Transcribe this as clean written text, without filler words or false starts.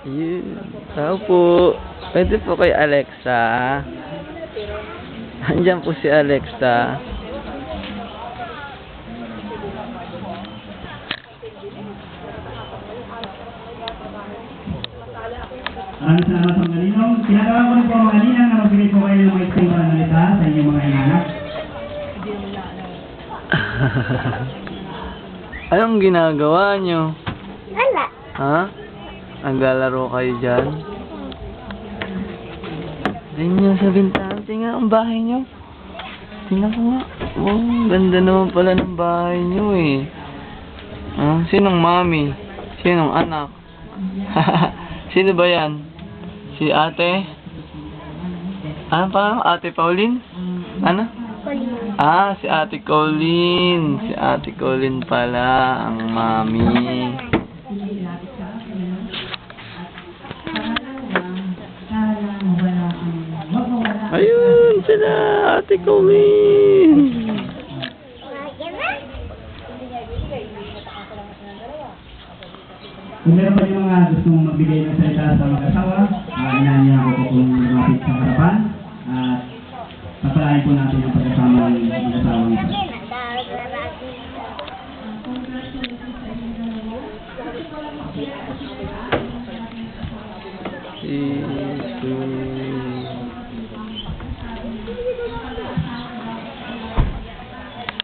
Yun. Tao po. Pwede po kay Alexa. Andiyan po si Alexa. Maraming salamat sa mga ninong. Tinatawagan ko rin po ang mga ninang na magbigay po kayo ng mga isang pananalita sa inyong mga inanak. Anong ginagawa nyo? Wala. Ha? Naglalaro kayo dyan? Tingnan nyo sa bintana. Tingnan ang bahay nyo. Tingnan ko nga. Oh, ganda naman pala ng bahay nyo eh. Sinong mami? Sinong anak? Sino ba yan? Si ate? Ano pa? Ate Pauline? Ano? Si ate Colleen. Si ate Colleen pala ang mami. Ayun sila, ate Colleen. Kung meron pa yung mga gustong magbigay ng salita sa mag-asawa, inaanya ako po kung lumapit sa harapan at papalain po natin ang pagkasama ng mag-asawa nito. Jesus.